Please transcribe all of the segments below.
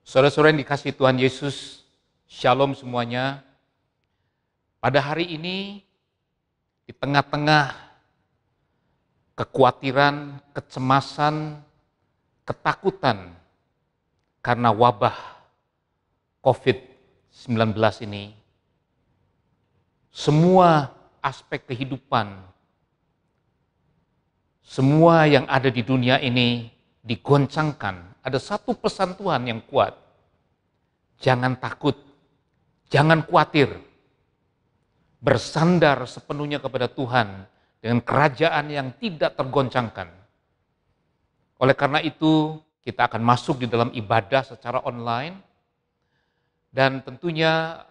Saudara-saudara yang dikasihi Tuhan Yesus, Shalom semuanya. Pada hari ini, di tengah-tengah kekhawatiran, kecemasan, ketakutan karena wabah COVID-19 ini, semua aspek kehidupan, semua yang ada di dunia ini digoncangkan. Ada satu pesan Tuhan yang kuat. Jangan takut, jangan khawatir. Bersandar sepenuhnya kepada Tuhan dengan kerajaan yang tidak tergoncangkan. Oleh karena itu, kita akan masuk di dalam ibadah secara online. Dan tentunya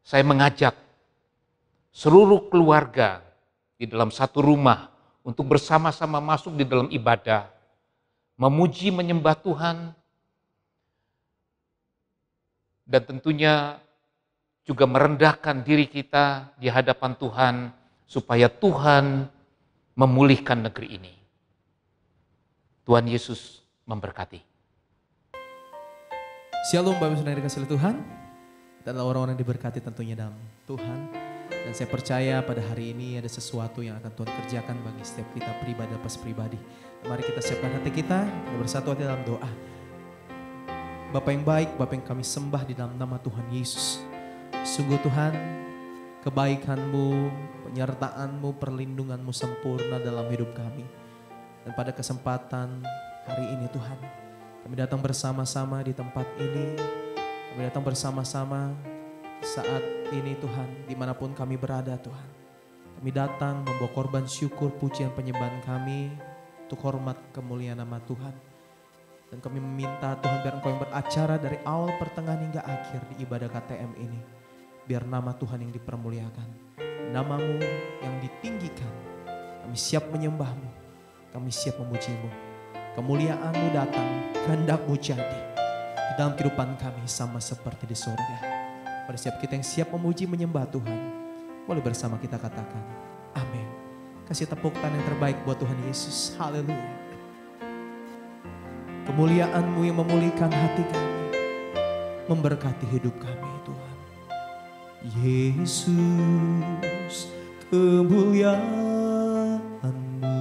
saya mengajak seluruh keluarga di dalam satu rumah untuk bersama-sama masuk di dalam ibadah, memuji, menyembah Tuhan, dan tentunya juga merendahkan diri kita di hadapan Tuhan, supaya Tuhan memulihkan negeri ini. Tuhan Yesus memberkati. Shalom Bapak Ibu Saudara yang dikasihi Tuhan. Kita adalah orang-orang yang diberkati tentunya dalam Tuhan. Dan saya percaya pada hari ini ada sesuatu yang akan Tuhan kerjakan bagi setiap kita pribadi lepas pribadi. Mari kita siapkan hati kita bersatu hati dalam doa. Bapa yang baik, Bapa yang kami sembah di dalam nama Tuhan Yesus. Sungguh Tuhan, kebaikan-Mu, penyertaan-Mu, perlindungan-Mu sempurna dalam hidup kami. Dan pada kesempatan hari ini Tuhan, kami datang bersama-sama di tempat ini. Kami datang bersama-sama saat ini Tuhan, dimanapun kami berada Tuhan. Kami datang membawa korban syukur, pujian, penyembahan kami untuk hormat kemuliaan nama Tuhan. Dan kami meminta Tuhan biar Engkau yang beracara dari awal, pertengahan hingga akhir di ibadah KTM ini. Biar nama Tuhan yang dipermuliakan, nama-Mu yang ditinggikan. Kami siap menyembah-Mu, kami siap memuji-Mu. Kemuliaan-Mu datang, kehendak-Mu jadi di dalam kehidupan kami sama seperti di surga. Pada setiap kita yang siap memuji menyembah Tuhan, boleh bersama kita katakan, amin. Kasih tepuk tangan yang terbaik buat Tuhan Yesus, haleluya. Kemuliaan-Mu yang memulihkan hati kami, memberkati hidup kami Tuhan. Yesus, kemuliaan-Mu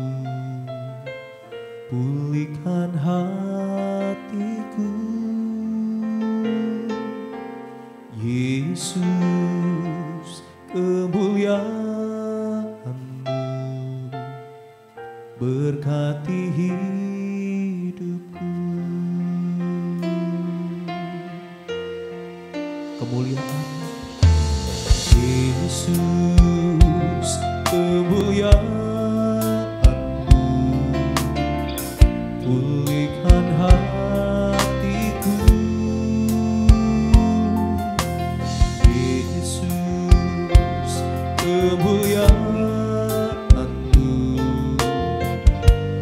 pulihkan hatiku. Yesus, kemuliaan-Mu berkati hidupku. Kemuliaan Yesus, kemuliaan-Mu pulihkan hatiku. Yesus, kemuliaan-Mu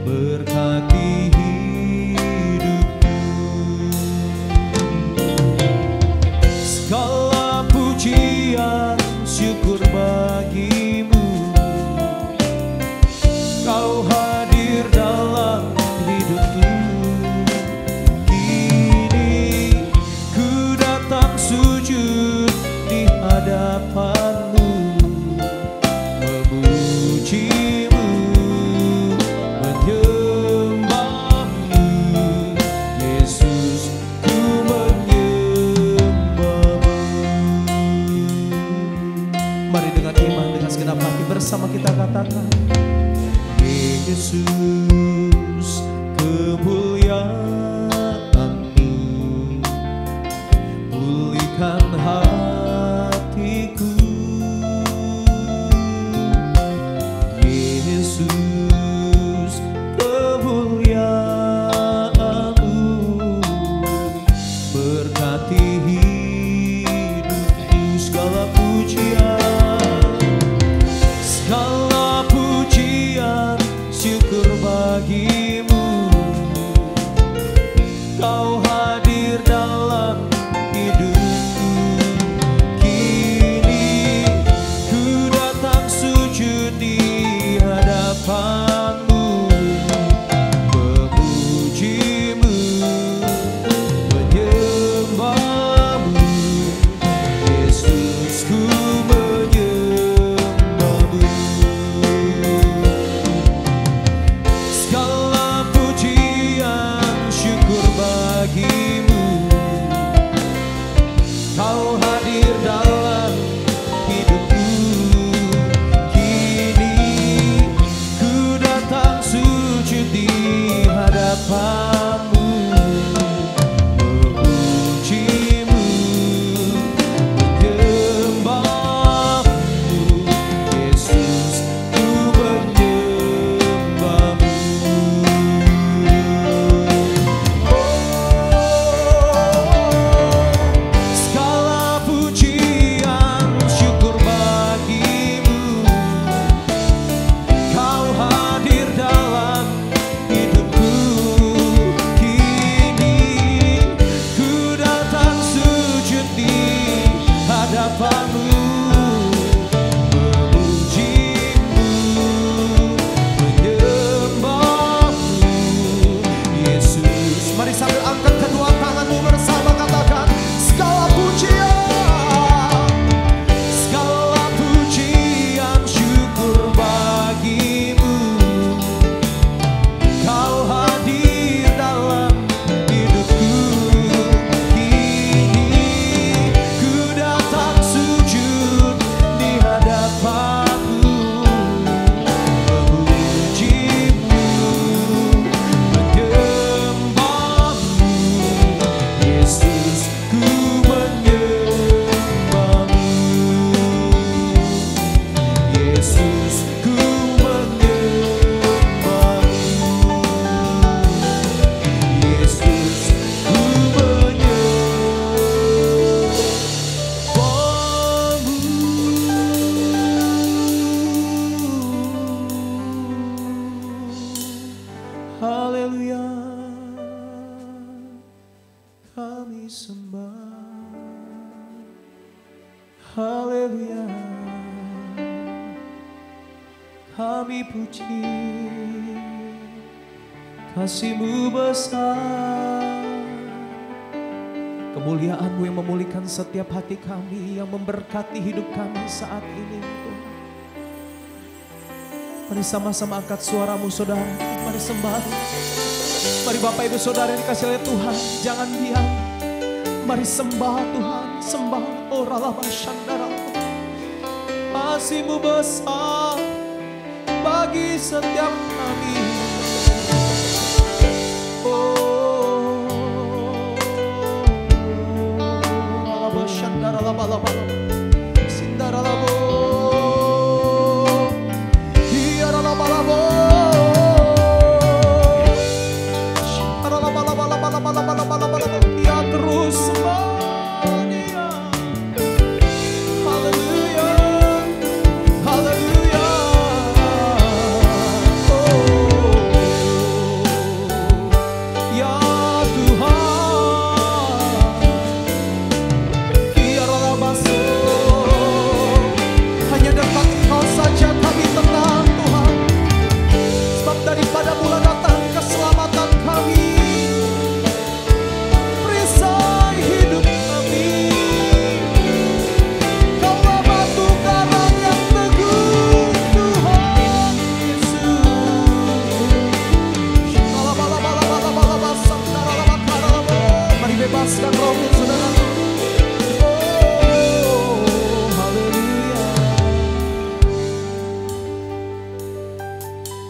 berkati hidupku. Segala pujian syukur bagi-Mu, Kau hadir dalam hidupku. Kini ku datang sujud di hadapan-Mu, memuji-Mu, menyembah-Mu. Yesus, ku menyembah-Mu. Mari dengan iman, dengan segenap hati bersama kita katakan, Yesus, kemuliaan-Mu pulihkan hatiku. Yesus, kemuliaan-Mu berkati hidupku. Segala pujian syukur bagi-Mu, Kau hadir dalam hidupku. kami puji. Kasih-Mu besar, kemuliaan-Mu yang memulihkan setiap hati kami, yang memberkati hidup kami saat ini Tuhan. Mari sama-sama angkat suaramu saudara, mari sembah. Mari Bapak Ibu Saudara yang dikasih oleh Tuhan, jangan diam. Mari sembah Tuhan, sembah. Kasih-Mu besar bagi setiap kami.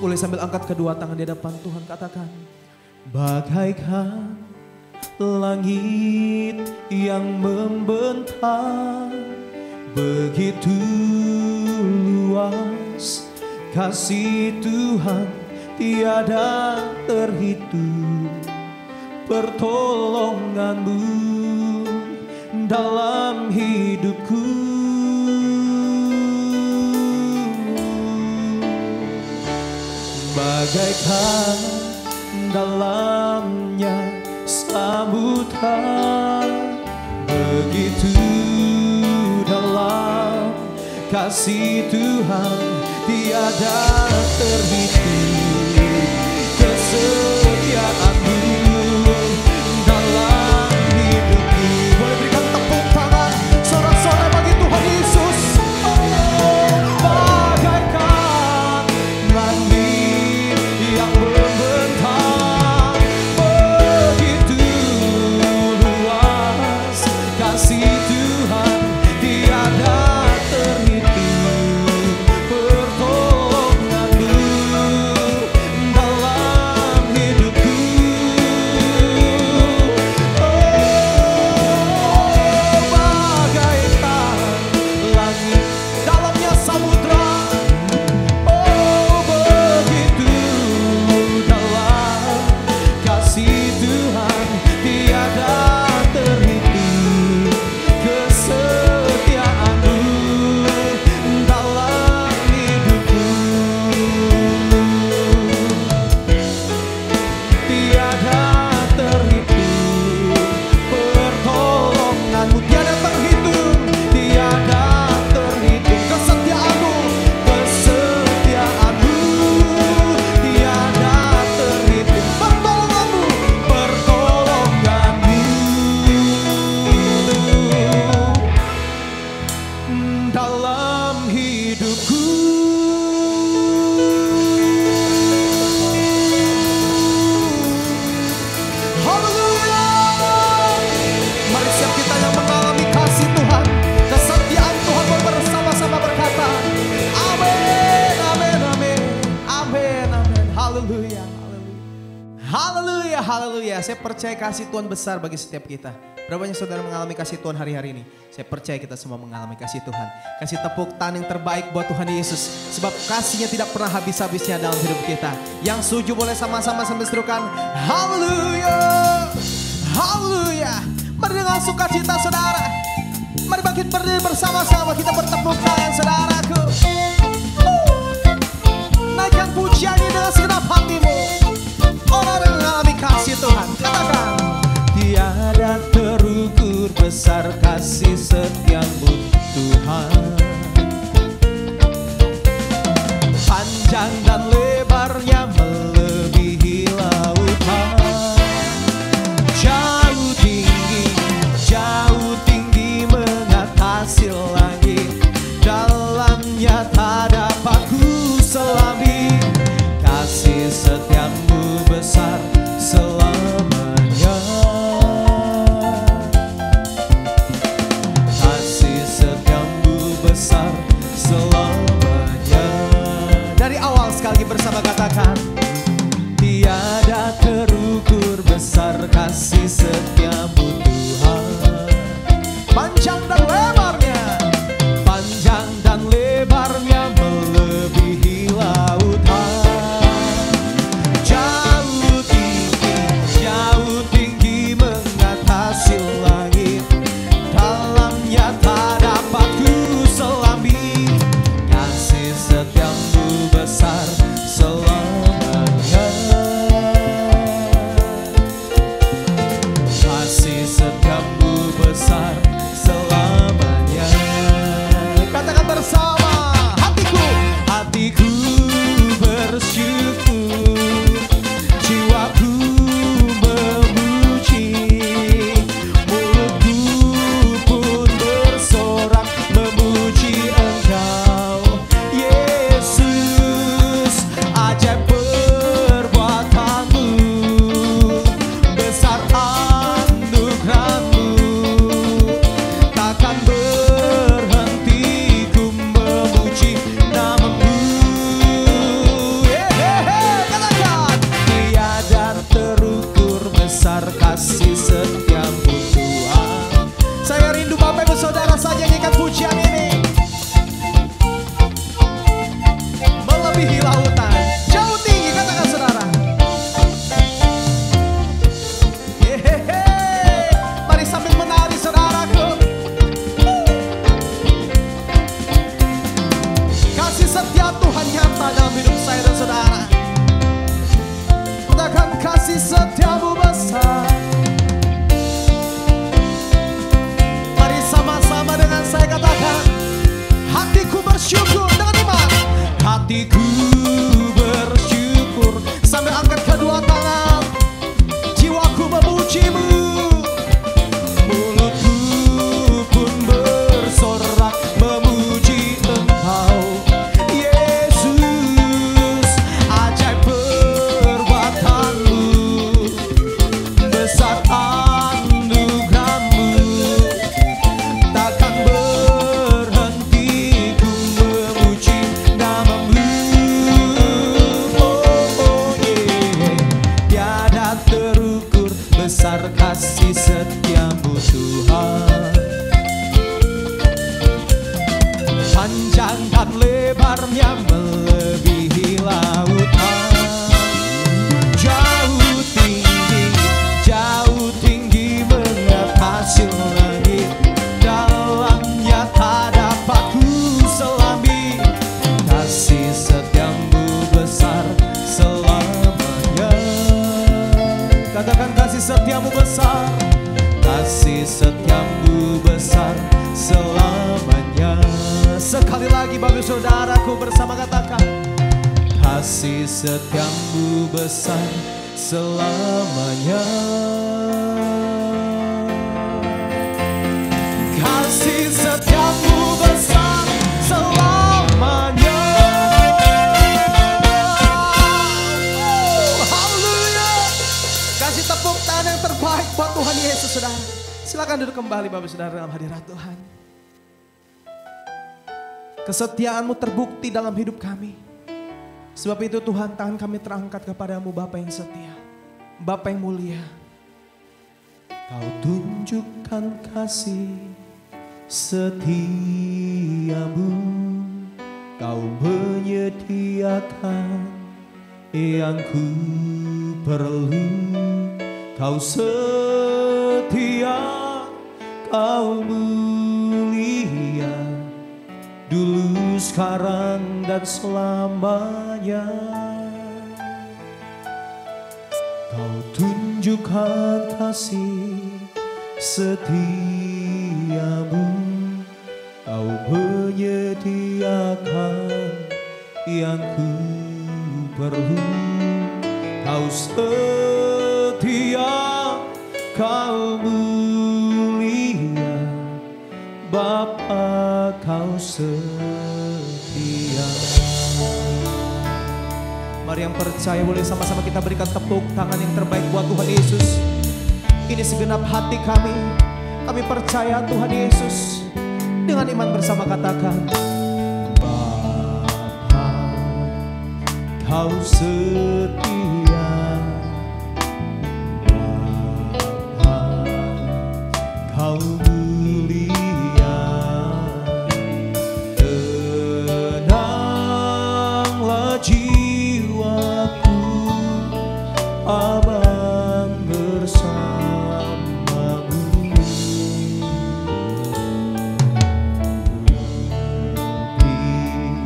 Boleh sambil angkat kedua tangan di depan Tuhan, katakan, bagaikan langit yang membentang, begitu luas kasih Tuhan tiada terhitung. Pertolongan-Mu dalam hidupku, bagaikan dalamnya sambutan, begitu dalam kasih Tuhan tiada terhitung. Kesetiaan-Mu dalam hidupku. Boleh berikan tepuk tangan sorak-sorai bagi Tuhan Yesus. Bagaikan langit yang membentang, begitu luas kasih Tuhan tiada terhitung. Pertolongan-Mu dalam hidupku, bagaikan langit dalamnya samudra. Begitu dalam kasih Tuhan tiada terhitung. Kesetiaan-Mu dalam hidupku tiada terhitung. Pertolongan-Mu tiada terhitung, tiada terhitung. Kesetiaan-Mu tiada terhitung. Pertolongan-Mu dalam hidupku. Haleluya. Mari setiap kita yang mengalami kasih Tuhan, kesetiaan Tuhan bersama-sama berkata, amin, amin, amin, amin, amin. Haleluya, haleluya. Haleluya, haleluya. Saya percaya kasih Tuhan besar bagi setiap kita. Berapa banyak saudara mengalami kasih Tuhan hari-hari ini? Saya percaya kita semua mengalami kasih Tuhan. Kasih tepuk tangan yang terbaik buat Tuhan Yesus. Sebab kasihnya tidak pernah habis-habisnya dalam hidup kita. Yang setuju boleh sama-sama sambil serukan, haleluya, haleluya. Mari dengan sukacita saudara, mari bangkit berdiri bersama-sama, kita bertepuk tangan saudaraku. Naikkan pujian ini dengan segenap hatimu. Orang yang mengalami kasih Tuhan, katakan, tiada terukur besar kasih setiamu Tuhan. lagi bersama katakan, tiada terukur besar kasih setiamu Tuhan. Panjang dan lebarnya, panjang dan lebarnya melebihi lautan. Jauh tinggi mengatasi langit, dalamnya tak dapat ku selami. Kasih setiamu besar selamanya. Kasih setiamu besar selamanya. Katakan bersama, hatiku bersyukur, jiwaku memuji, mulutku pun bersorak memuji Engkau Yesus. Ajaib perbuatanmu, besar anugerahmu, takkan berhenti ku memuji namamu. Katakan, tiada terukur besar kasih setiamu Tuhan. Saya rindu Bapak Ibu Saudara saja nyanyikan pujian ini. Melebihi lautan, jauh tinggi, katakan saudara. Mari sambil menari saudaraku. Kasih setia Tuhan nyata dalam hidup saya dan saudara. Katakan, kasih setiamu besar. Mari sama-sama dengan saya katakan, hatiku bersyukur dengan iman. Hatiku bersyukur, sambil angkat kedua tangan, jiwaku memujimu, mulutku pun bersorak memuji Engkau Yesus. Ajaib perbuatanmu, besar anugerahmu, takkan berhenti ku memuji namamu. Tiada terukur besar kasih setiamu Tuhan. Panjang dan lebarnya melebihi lautan. Jauh tinggi mengatasi langit, dalamnya tak dapat ku selami. Kasih setiamu besar selamanya. Katakan, kasih setiamu besar, kasih setiamu besar selamanya. Sekali lagi Bapak Saudaraku bersama katakan, kasih setiamu besar selamanya. Kasih setiamu besar selamanya. Haleluya. Kasih tepuk tangan yang terbaik buat Tuhan Yesus saudara. Silakan duduk kembali Bapak Saudara dalam hadirat Tuhan. Kesetiaanmu terbukti dalam hidup kami. Sebab itu Tuhan, tangan kami terangkat kepadamu Bapa yang setia, Bapa yang mulia. Kau tunjukkan kasih setiamu, Kau menyediakan yang ku perlu. Kau setia, Kau mulia, dulu, sekarang, dan selamanya. Kau tunjukkan kasih setiamu, Kau menyediakan yang ku perlu. Kau setia, Kau mulia, Bapa Kau setia. Mari yang percaya boleh sama-sama kita berikan tepuk tangan yang terbaik buat Tuhan Yesus. Ini segenap hati kami percaya Tuhan Yesus. Dengan iman bersama katakan, Bapa Kau setia Bapa, Kau mulia. Tenanglah jiwaku, Abang bersamamu. Lebih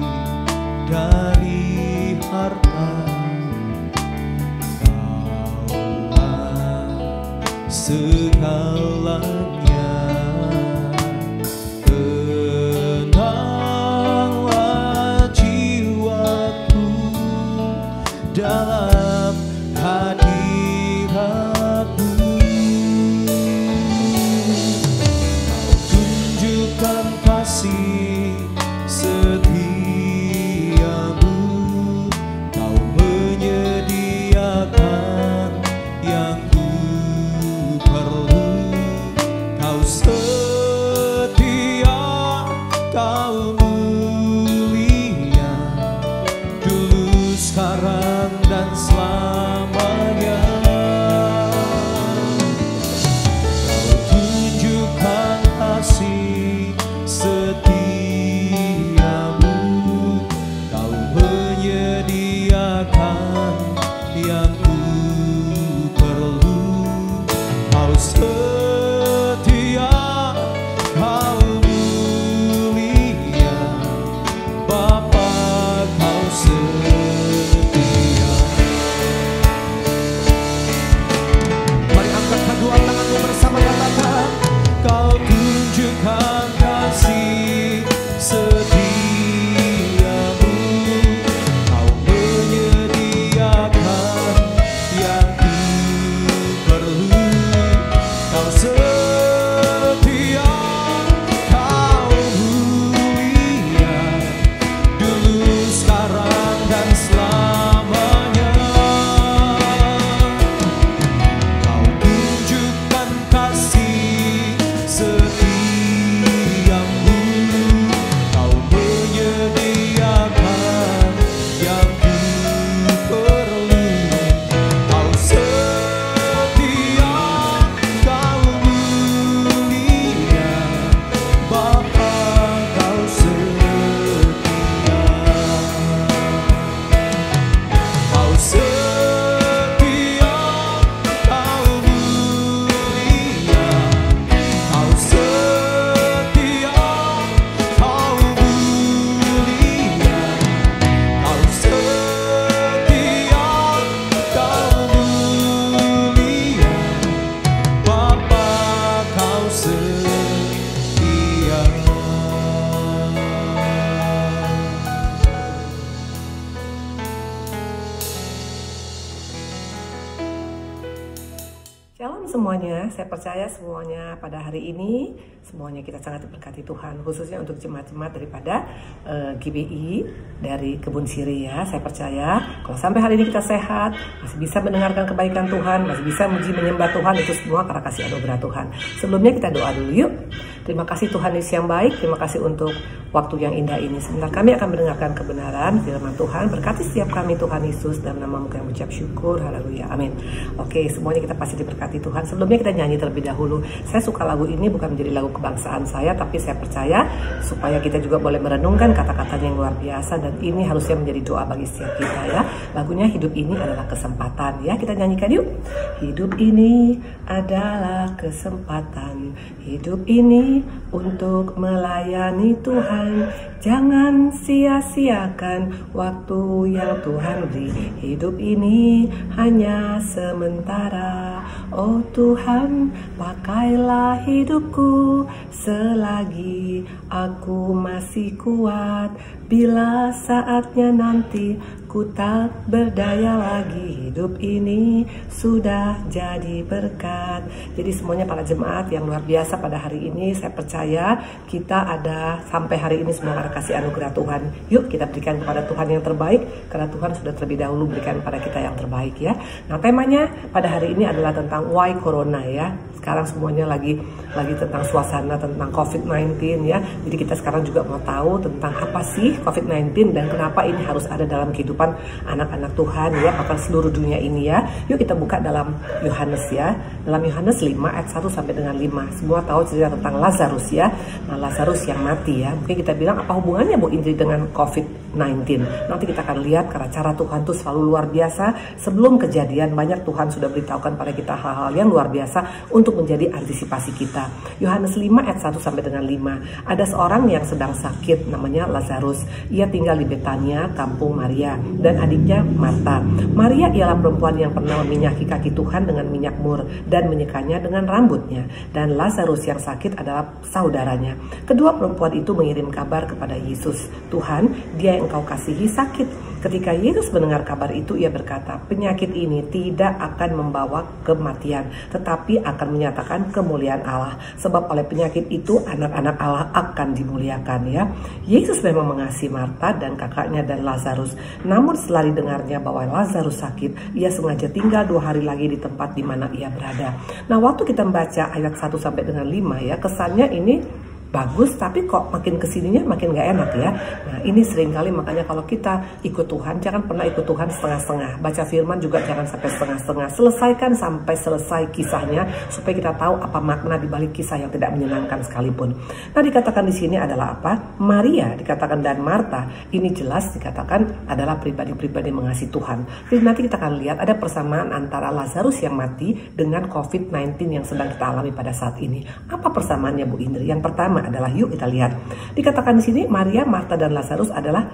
dari harta, Kaulah segalanya. Tenanglah jiwaku dalam hadiratmu. Kau tunjukkan kasih setiamu, Kau menyediakan yang ku perlu. Kau setia, Kau mulia, dulu, sekarang, dan selamanya. Kau tunjukkan kasih setiamu, Kau menyediakan yang ku perlu. Kau setia, Kau mulia, Bapa, Kau setia. Mari angkat kedua tanganmu bersama, katakan, Kau tunjukkan kasih setiamu, Kau menyediakan yang ku perlu. Kau setia, Kau mulia, dulu, sekarang, dan selamanya. Kau tunjukkan kasih setiamu, Kau menyediakan yang ku perlu. Kau setia, Kau mulia, Bapa, Kau setia. Kau setia, Kau mulia, Kau setia, Kau mulia, Kau setia, Kau mulia, Bapa, Kau setia. Shalom semuanya, saya percaya semuanya pada hari ini semuanya kita sangat diberkati Tuhan, khususnya untuk jemaat-jemaat daripada GBI dari Kebun Siri ya. Saya percaya kalau sampai hari ini kita sehat, masih bisa mendengarkan kebaikan Tuhan, masih bisa muji menyembah Tuhan, itu semua karena kasih anugerah Tuhan. Sebelumnya kita doa dulu yuk. Terima kasih Tuhan Yesus yang baik, terima kasih untuk waktu yang indah ini. Sebentar kami akan mendengarkan kebenaran firman Tuhan. Berkati setiap kami Tuhan Yesus, dalam nama-Mu kami ucap syukur, haleluya, amin. Oke, semuanya kita pasti diberkati Tuhan. Sebelumnya kita nyanyi terlebih dahulu. Saya suka lagu ini bukan menjadi lagu kebangsaan saya, tapi saya percaya supaya kita juga boleh merenungkan kata-katanya yang luar biasa, dan ini harusnya menjadi doa bagi setiap kita ya. Lagunya Hidup Ini Adalah Kesempatan ya, kita nyanyikan yuk. Hidup ini adalah kesempatan, hidup ini untuk melayani Tuhan. Jangan sia-siakan waktu yang Tuhan beri. Hidup ini hanya sementara. Oh Tuhan, pakailah hidupku selagi aku masih kuat. Bila saatnya nanti ku tak berdaya lagi, hidup ini sudah jadi berkat. Jadi semuanya para jemaat yang luar biasa pada hari ini, saya percaya kita ada sampai hari ini semua karena kasih anugerah Tuhan. Yuk kita berikan kepada Tuhan yang terbaik, karena Tuhan sudah terlebih dahulu berikan kepada kita yang terbaik ya. Nah temanya pada hari ini adalah tentang why corona ya. Sekarang semuanya lagi tentang suasana tentang COVID-19 ya. Jadi kita sekarang juga mau tahu tentang apa sih COVID-19 dan kenapa ini harus ada dalam kehidupan anak-anak Tuhan ya, bahkan seluruh dunia ini ya. Yuk kita buka dalam Yohanes ya. Dalam Yohanes 5 ayat 1 sampai dengan 5. Semua tahu cerita tentang Lazarus ya. Nah, Lazarus yang mati ya. Mungkin kita bilang apa hubungannya Bu Indri dengan COVID-19? Nanti kita akan lihat karena cara Tuhan itu selalu luar biasa. Sebelum kejadian banyak Tuhan sudah beritahukan pada kita hal-hal yang luar biasa untuk menjadi antisipasi kita. Yohanes 5 ayat 1 sampai dengan 5. Ada seorang yang sedang sakit namanya Lazarus. Ia tinggal di Betania, kampung Maria dan adiknya Marta. Maria ialah perempuan yang pernah meminyaki kaki Tuhan dengan minyak mur dan menyekanya dengan rambutnya. Dan Lazarus yang sakit adalah saudaranya. Kedua perempuan itu mengirim kabar kepada Yesus. Tuhan, dia yang engkau kasihi sakit. Ketika Yesus mendengar kabar itu, ia berkata, penyakit ini tidak akan membawa kematian, tetapi akan menyatakan kemuliaan Allah. Sebab oleh penyakit itu anak-anak Allah akan dimuliakan ya. Yesus memang mengasihi Marta dan kakaknya dan Lazarus. Namun setelah didengarnya bahwa Lazarus sakit, ia sengaja tinggal 2 hari lagi di tempat di mana ia berada. Nah, waktu kita membaca ayat 1 sampai dengan 5 ya, kesannya ini bagus, tapi kok makin kesininya makin gak enak ya. Nah, ini seringkali makanya kalau kita ikut Tuhan, jangan pernah ikut Tuhan setengah-setengah. Baca firman juga jangan sampai setengah-setengah. Selesaikan sampai selesai kisahnya supaya kita tahu apa makna di balik kisah yang tidak menyenangkan sekalipun. Nah, dikatakan di sini adalah apa? Maria dikatakan dan Marta. Ini jelas dikatakan adalah pribadi-pribadi mengasihi Tuhan. Jadi nanti kita akan lihat ada persamaan antara Lazarus yang mati dengan COVID-19 yang sedang kita alami pada saat ini. Apa persamaannya Bu Indri? Yang pertama adalah, yuk kita lihat. Dikatakan di sini Maria, Marta dan Lazarus adalah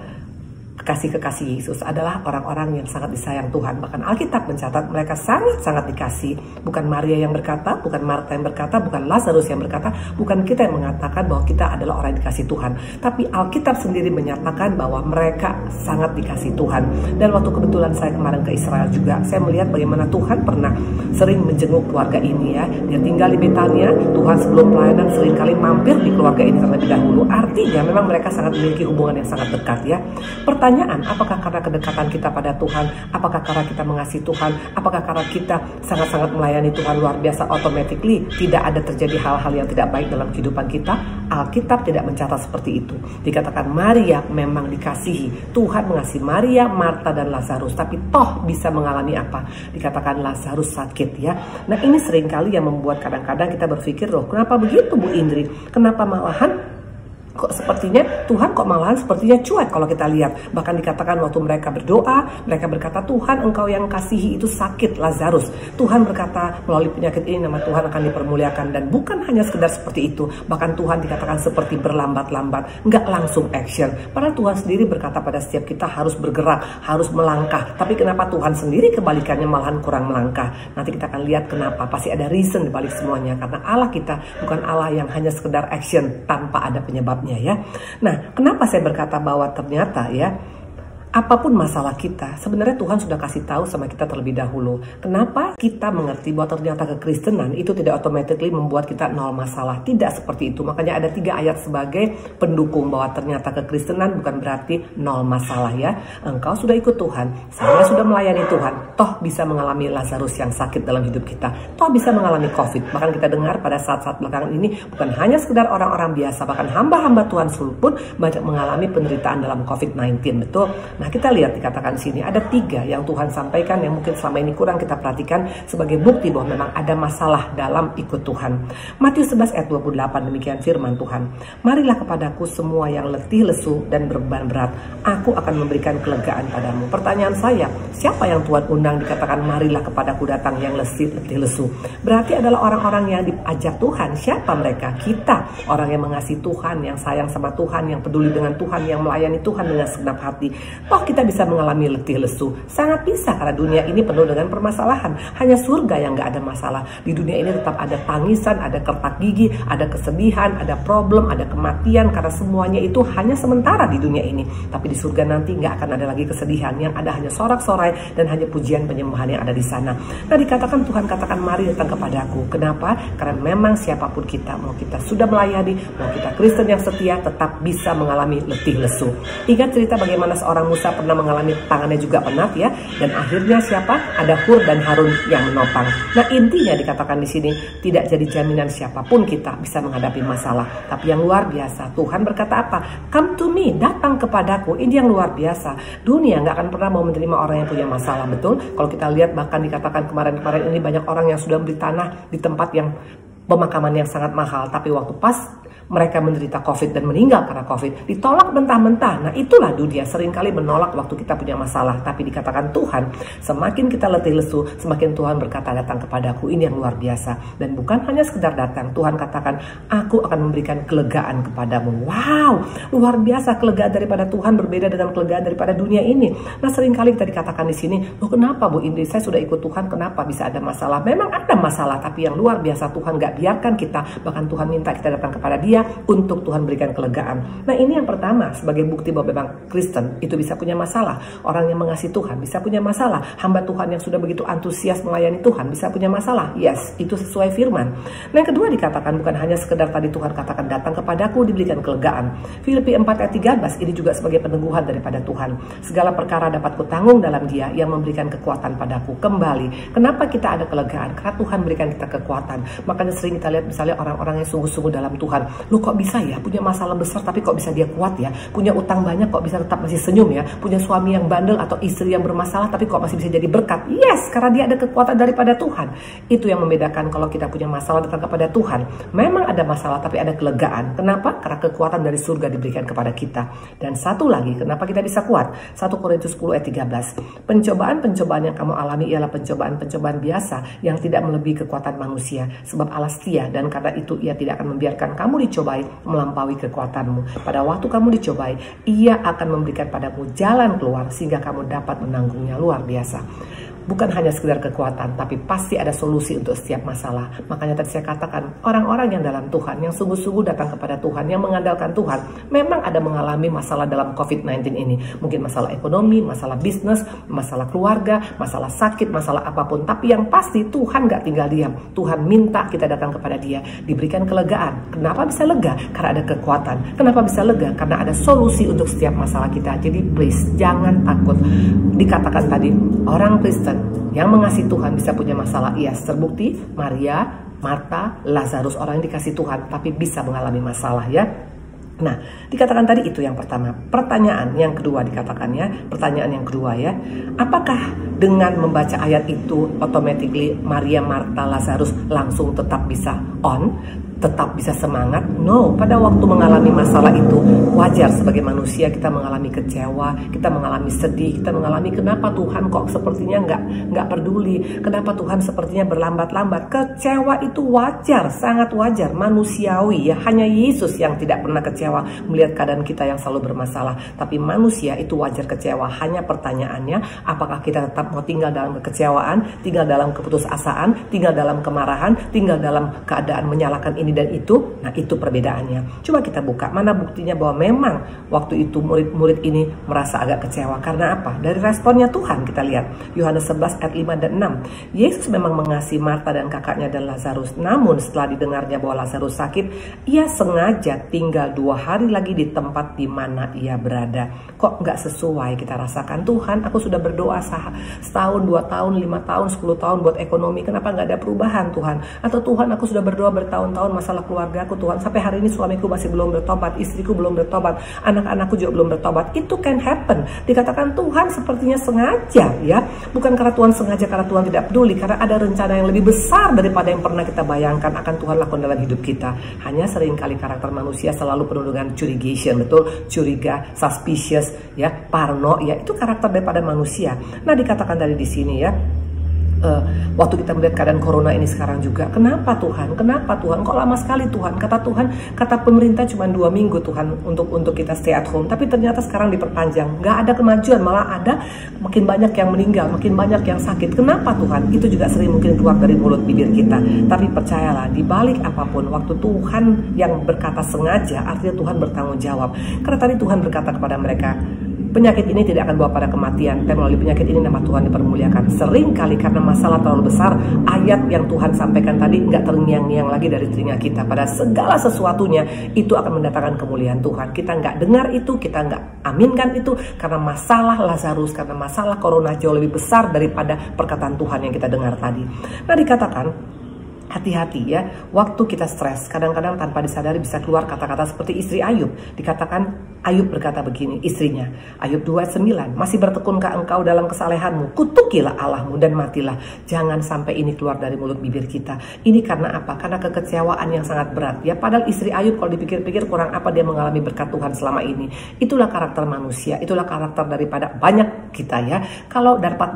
kekasih-kekasih Yesus, adalah orang-orang yang sangat disayang Tuhan. Bahkan Alkitab mencatat mereka sangat-sangat dikasih. Bukan Maria yang berkata, bukan Marta yang berkata, bukan Lazarus yang berkata, bukan kita yang mengatakan bahwa kita adalah orang yang dikasih Tuhan. Tapi Alkitab sendiri menyatakan bahwa mereka sangat dikasih Tuhan. Dan waktu kebetulan saya kemarin ke Israel juga, saya melihat bagaimana Tuhan pernah sering menjenguk keluarga ini ya. Dia tinggal di Betania, Tuhan sebelum pelayanan seringkali mampir di keluarga ini terlebih dahulu. Artinya memang mereka sangat memiliki hubungan yang sangat dekat ya. Pertanyaan, apakah karena kedekatan kita pada Tuhan? Apakah karena kita mengasihi Tuhan? Apakah karena kita sangat-sangat melayani Tuhan luar biasa, automatically tidak ada terjadi hal-hal yang tidak baik dalam kehidupan kita? Alkitab tidak mencatat seperti itu. Dikatakan Maria memang dikasihi. Tuhan mengasihi Maria, Marta dan Lazarus. Tapi toh bisa mengalami apa? Dikatakan Lazarus sakit ya. Nah, ini seringkali yang membuat kadang-kadang kita berpikir, loh kenapa begitu Bu Indri? Kenapa malahan kok sepertinya Tuhan kok malahan sepertinya cuek kalau kita lihat. Bahkan dikatakan waktu mereka berdoa, mereka berkata, Tuhan engkau yang kasihi itu sakit Lazarus. Tuhan berkata melalui penyakit ini nama Tuhan akan dipermuliakan. Dan bukan hanya sekedar seperti itu, bahkan Tuhan dikatakan seperti berlambat-lambat, nggak langsung action. Padahal Tuhan sendiri berkata pada setiap kita harus bergerak, harus melangkah. Tapi kenapa Tuhan sendiri kebalikannya malahan kurang melangkah? Nanti kita akan lihat kenapa. Pasti ada reason di balik semuanya. Karena Allah kita bukan Allah yang hanya sekedar action tanpa ada penyebabnya ya. Nah, kenapa saya berkata bahwa ternyata ya, apapun masalah kita, sebenarnya Tuhan sudah kasih tahu sama kita terlebih dahulu. Kenapa kita mengerti bahwa ternyata kekristenan itu tidak automatically membuat kita nol masalah. Tidak seperti itu. Makanya ada 3 ayat sebagai pendukung bahwa ternyata kekristenan bukan berarti nol masalah ya. Engkau sudah ikut Tuhan, saya sudah melayani Tuhan, toh bisa mengalami Lazarus yang sakit dalam hidup kita, toh bisa mengalami COVID. Bahkan kita dengar pada saat-saat belakangan ini bukan hanya sekedar orang-orang biasa, bahkan hamba-hamba Tuhan pun banyak mengalami penderitaan dalam COVID-19, betul? Nah, kita lihat dikatakan di sini ada 3 yang Tuhan sampaikan yang mungkin selama ini kurang kita perhatikan sebagai bukti bahwa memang ada masalah dalam ikut Tuhan. Matius 11 ayat 28 demikian firman Tuhan. Marilah kepadaku semua yang letih lesu dan beban berat, aku akan memberikan kelegaan padamu. Pertanyaan saya, siapa yang Tuhan undang dikatakan marilah kepadaku datang yang letih lesu? Berarti adalah orang-orang yang diajak Tuhan. Siapa mereka? Kita, orang yang mengasihi Tuhan, yang sayang sama Tuhan, yang peduli dengan Tuhan, yang melayani Tuhan dengan segenap hati. Toh kita bisa mengalami letih lesu. Sangat bisa, karena dunia ini penuh dengan permasalahan. Hanya surga yang gak ada masalah. Di dunia ini tetap ada tangisan, ada kertak gigi, ada kesedihan, ada problem, ada kematian. Karena semuanya itu hanya sementara di dunia ini. Tapi di surga nanti gak akan ada lagi kesedihan. Yang ada hanya sorak-sorai dan hanya pujian penyembahan yang ada di sana. Nah, dikatakan Tuhan katakan mari datang kepadaku. Kenapa? Karena memang siapapun kita, mau kita sudah melayani, mau kita Kristen yang setia, tetap bisa mengalami letih lesu. Ingat cerita bagaimana seorang Musa Musa pernah mengalami tangannya juga penat ya. Dan akhirnya siapa? Ada Hur dan Harun yang menopang. Nah intinya dikatakan di sini tidak jadi jaminan siapapun kita bisa menghadapi masalah. Tapi yang luar biasa, Tuhan berkata apa? Come to me, datang kepadaku. Ini yang luar biasa. Dunia nggak akan pernah mau menerima orang yang punya masalah, betul? Kalau kita lihat bahkan dikatakan kemarin-kemarin ini banyak orang yang sudah beli tanah di tempat yang pemakaman yang sangat mahal, tapi waktu pas mereka menderita COVID dan meninggal karena COVID, ditolak mentah-mentah. Nah itulah dunia, seringkali menolak waktu kita punya masalah. Tapi dikatakan Tuhan, semakin kita letih lesu, semakin Tuhan berkata datang kepadaku. Ini yang luar biasa. Dan bukan hanya sekedar datang, Tuhan katakan, aku akan memberikan kelegaan kepadamu. Wow, luar biasa, kelegaan daripada Tuhan berbeda dengan kelegaan daripada dunia ini. Nah seringkali kita dikatakan di sini, loh kenapa Bu Indri, saya sudah ikut Tuhan, kenapa bisa ada masalah? Memang ada masalah, tapi yang luar biasa Tuhan gak biarkan kita, bahkan Tuhan minta kita datang kepada Dia untuk Tuhan berikan kelegaan. Nah ini yang pertama sebagai bukti bahwa memang Kristen itu bisa punya masalah. Orang yang mengasihi Tuhan bisa punya masalah. Hamba Tuhan yang sudah begitu antusias melayani Tuhan bisa punya masalah. Yes, itu sesuai firman. Nah yang kedua dikatakan bukan hanya sekedar tadi Tuhan katakan datang kepadaku diberikan kelegaan. Filipi 4 ayat 13 ini juga sebagai peneguhan daripada Tuhan. Segala perkara dapat kutanggung dalam Dia yang memberikan kekuatan padaku. Kembali, kenapa kita ada kelegaan? Karena Tuhan berikan kita kekuatan. Makanya sering kita lihat misalnya orang-orang yang sungguh-sungguh dalam Tuhan. Lu kok bisa ya punya masalah besar tapi kok bisa dia kuat ya, punya utang banyak kok bisa tetap masih senyum ya, punya suami yang bandel atau istri yang bermasalah tapi kok masih bisa jadi berkat. Yes, karena dia ada kekuatan daripada Tuhan. Itu yang membedakan kalau kita punya masalah datang kepada Tuhan. Memang ada masalah tapi ada kelegaan. Kenapa? Karena kekuatan dari surga diberikan kepada kita. Dan satu lagi, kenapa kita bisa kuat? 1 Korintus 10 ayat 13. Pencobaan-pencobaan yang kamu alami ialah pencobaan-pencobaan biasa yang tidak melebihi kekuatan manusia. Sebab Allah setia dan karena itu Ia tidak akan membiarkan kamu dicobai melampaui kekuatanmu. Pada waktu kamu dicobai, Ia akan memberikan padamu jalan keluar sehingga kamu dapat menanggungnya. Luar biasa. Bukan hanya sekedar kekuatan, tapi pasti ada solusi untuk setiap masalah. Makanya tadi saya katakan, orang-orang yang dalam Tuhan, yang sungguh-sungguh datang kepada Tuhan, yang mengandalkan Tuhan, memang ada mengalami masalah dalam COVID-19 ini. Mungkin masalah ekonomi, masalah bisnis, masalah keluarga, masalah sakit, masalah apapun. Tapi yang pasti Tuhan gak tinggal diam. Tuhan minta kita datang kepada Dia, diberikan kelegaan. Kenapa bisa lega? Karena ada kekuatan. Kenapa bisa lega? Karena ada solusi untuk setiap masalah kita. Jadi please, jangan takut. Dikatakan tadi, orang Kristen yang mengasihi Tuhan bisa punya masalah. Iya, terbukti Maria, Marta, Lazarus, orang yang dikasih Tuhan tapi bisa mengalami masalah ya. Nah, dikatakan tadi itu yang pertama. Pertanyaan yang kedua dikatakannya, pertanyaan yang kedua ya. Apakah dengan membaca ayat itu automatically Maria, Marta, Lazarus langsung tetap bisa on? Tetap bisa semangat? No, pada waktu mengalami masalah itu wajar sebagai manusia kita mengalami kecewa, kita mengalami sedih, kita mengalami kenapa Tuhan kok sepertinya nggak peduli, kenapa Tuhan sepertinya berlambat-lambat. Kecewa itu wajar, sangat wajar, manusiawi ya. Hanya Yesus yang tidak pernah kecewa melihat keadaan kita yang selalu bermasalah. Tapi manusia itu wajar kecewa. Hanya pertanyaannya, apakah kita tetap mau tinggal dalam kekecewaan, tinggal dalam keputusasaan, tinggal dalam kemarahan, tinggal dalam keadaan menyalahkan ini dan itu. Nah itu perbedaannya. Coba kita buka mana buktinya bahwa memang waktu itu murid-murid ini merasa agak kecewa. Karena apa? Dari responnya Tuhan kita lihat. Yohanes 11 ayat 5 dan 6. Yesus memang mengasihi Marta dan kakaknya dan Lazarus. Namun setelah didengarnya bahwa Lazarus sakit, Ia sengaja tinggal 2 hari lagi di tempat di mana Ia berada. Kok nggak sesuai kita rasakan? Tuhan, aku sudah berdoa setahun, 2 tahun, 5 tahun, 10 tahun buat ekonomi. Kenapa nggak ada perubahan Tuhan? Atau Tuhan, aku sudah berdoa bertahun-tahun masalah keluarga aku Tuhan, sampai hari ini suamiku masih belum bertobat, istriku belum bertobat, anak-anakku juga belum bertobat. Itu can happen. Dikatakan Tuhan sepertinya sengaja ya, bukan karena Tuhan sengaja, karena Tuhan tidak peduli, karena ada rencana yang lebih besar daripada yang pernah kita bayangkan akan Tuhan lakukan dalam hidup kita. Hanya seringkali karakter manusia selalu penuh dengan curigation, betul, curiga, suspicious ya, parno ya, itu karakter daripada manusia. Nah dikatakan dari di sini ya, waktu kita melihat keadaan corona ini sekarang juga, kenapa Tuhan? Kenapa Tuhan? Kok lama sekali Tuhan? Kata Tuhan, kata pemerintah cuma 2 minggu Tuhan untuk kita stay at home. Tapi ternyata sekarang diperpanjang. Nggak ada kemajuan, malah ada makin banyak yang meninggal, makin banyak yang sakit. Kenapa Tuhan? Itu juga sering mungkin keluar dari mulut bibir kita. Tapi percayalah, di balik apapun, waktu Tuhan yang berkata sengaja, artinya Tuhan bertanggung jawab. Karena tadi Tuhan berkata kepada mereka, Penyakit ini tidak akan bawa pada kematian, dan melalui penyakit ini nama Tuhan dipermuliakan. Sering kali karena masalah terlalu besar, ayat yang Tuhan sampaikan tadi nggak terngiang-ngiang lagi dari telinga kita. Pada segala sesuatunya itu akan mendatangkan kemuliaan Tuhan. Kita nggak dengar itu, kita nggak aminkan itu, karena masalah Lazarus, karena masalah corona jauh lebih besar daripada perkataan Tuhan yang kita dengar tadi. Nah, dikatakan hati-hati ya, waktu kita stres, kadang-kadang tanpa disadari bisa keluar kata-kata seperti istri Ayub. Dikatakan Ayub berkata begini, istrinya, Ayub 2:9, masih bertekunkah engkau dalam kesalehanmu? Kutukilah Allahmu dan matilah. Jangan sampai ini keluar dari mulut bibir kita. Ini karena apa? Karena kekecewaan yang sangat berat. Ya, padahal istri Ayub kalau dipikir-pikir kurang apa dia mengalami berkat Tuhan selama ini. Itulah karakter manusia, itulah karakter daripada banyak kita ya. Kalau dapat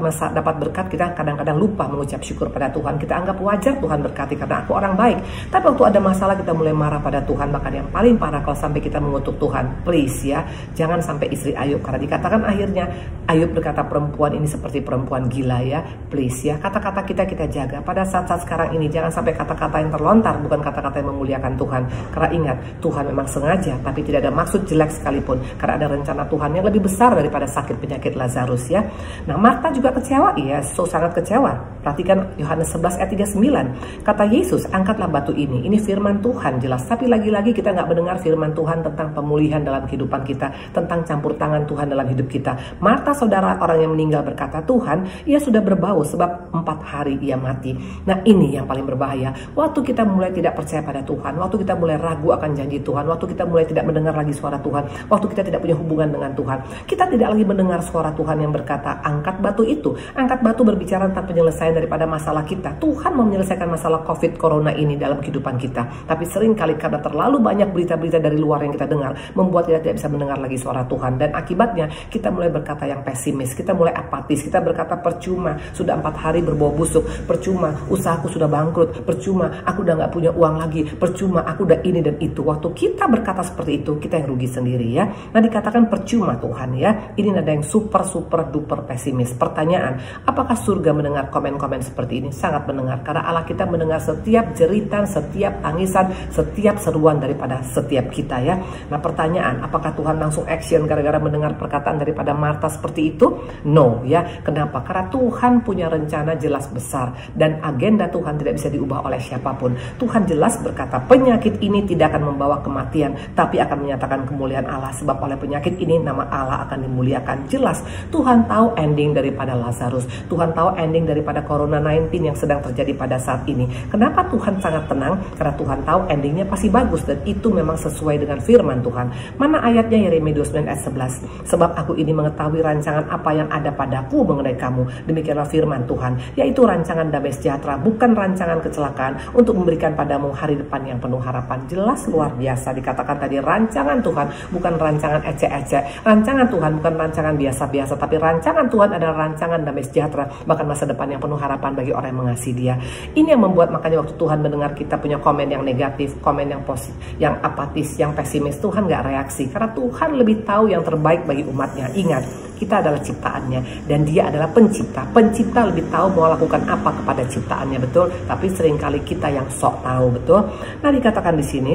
berkat, kita kadang-kadang lupa mengucap syukur pada Tuhan. Kita anggap wajar Tuhan berkati karena aku orang baik. Tapi waktu ada masalah kita mulai marah pada Tuhan. Bahkan yang paling parah kalau sampai kita mengutuk Tuhan. Please ya, jangan sampai istri Ayub, karena dikatakan akhirnya Ayub berkata perempuan ini seperti perempuan gila ya. Please ya, kata-kata kita jaga pada saat-saat sekarang ini. Jangan sampai kata-kata yang terlontar bukan kata-kata yang memuliakan Tuhan. Karena ingat, Tuhan memang sengaja, tapi tidak ada maksud jelek sekalipun, karena ada rencana Tuhan yang lebih besar daripada sakit penyakit Lazarus ya. Nah, Marta juga kecewa ya, sangat kecewa. Perhatikan Yohanes 11 ayat 39. Kata Yesus, angkatlah batu ini. Ini firman Tuhan jelas, tapi lagi-lagi kita nggak mendengar firman Tuhan tentang pemulihan dalam kehidupan kita, tentang campur tangan Tuhan dalam hidup kita. Marta, saudara orang yang meninggal, berkata, Tuhan, ia sudah berbau sebab 4 hari ia mati. Nah, ini yang paling berbahaya. Waktu kita mulai tidak percaya pada Tuhan, waktu kita mulai ragu akan janji Tuhan, waktu kita mulai tidak mendengar lagi suara Tuhan, waktu kita tidak punya hubungan dengan Tuhan, kita tidak lagi mendengar suara Tuhan yang berkata, angkat batu itu. Angkat batu berbicara tentang penyelesaian daripada masalah kita. Tuhan mau menyelesaikan masalah COVID Corona ini dalam kehidupan kita. Tapi sering kali karena terlalu banyak berita-berita dari luar yang kita dengar, membuat kita tidak bisa mendengar lagi suara Tuhan. Dan akibatnya kita mulai berkata yang pesimis, kita mulai apatis, kita berkata percuma, sudah 4 hari berbau busuk, percuma, usahaku sudah bangkrut, percuma, aku udah gak punya uang lagi, percuma, aku udah ini dan itu. Waktu kita berkata seperti itu, kita yang rugi sendiri ya. Nah, dikatakan percuma Tuhan ya. Ini ada yang super duper pesimis. Pertanyaan, apakah surga mendengar komen-komen seperti ini? Sangat mendengar, karena Allah kita mendengar setiap jeritan, setiap tangisan, setiap seruan daripada setiap kita ya. Nah, pertanyaan, apakah Tuhan langsung action gara-gara mendengar perkataan daripada Marta seperti itu? No ya. Kenapa? Karena Tuhan punya rencana jelas besar, dan agenda Tuhan tidak bisa diubah oleh siapapun. Tuhan jelas berkata, penyakit ini tidak akan membawa kematian, tapi akan menyatakan kemuliaan Allah. Sebab oleh penyakit ini nama Allah akan dimuliakan. Jelas Tuhan tahu ending daripada Lazarus, Tuhan tahu ending daripada Corona 19 yang sedang terjadi pada saat ini. Kenapa Tuhan sangat tenang? Karena Tuhan tahu endingnya pasti bagus, dan itu memang sesuai dengan firman Tuhan. Mana ayatnya? Yeremia 29 ayat 11. Sebab aku ini mengetahui rancangan apa yang ada padaku mengenai kamu, demikianlah firman Tuhan, yaitu rancangan damai sejahtera, bukan rancangan kecelakaan, untuk memberikan padamu hari depan yang penuh harapan. Jelas luar biasa dikatakan tadi, rancangan Tuhan bukan rancangan ecek-ecek, rancangan Tuhan bukan rancangan biasa-biasa, tapi rancangan Tuhan adalah rancangan damai sejahtera, bahkan masa depan yang penuh harapan bagi orang yang mengasihi Dia. Ini yang membuat makanya waktu Tuhan mendengar kita punya komen yang negatif, komen yang positif, yang apatis, yang pesimis, Tuhan gak reaksi, karena Tuhan lebih tahu yang terbaik bagi umatnya. Ingat, kita adalah ciptaannya, dan Dia adalah pencipta. Pencipta lebih tahu mau lakukan apa kepada ciptaannya, betul. Tapi seringkali kita yang sok tahu, betul. Nah, dikatakan di sini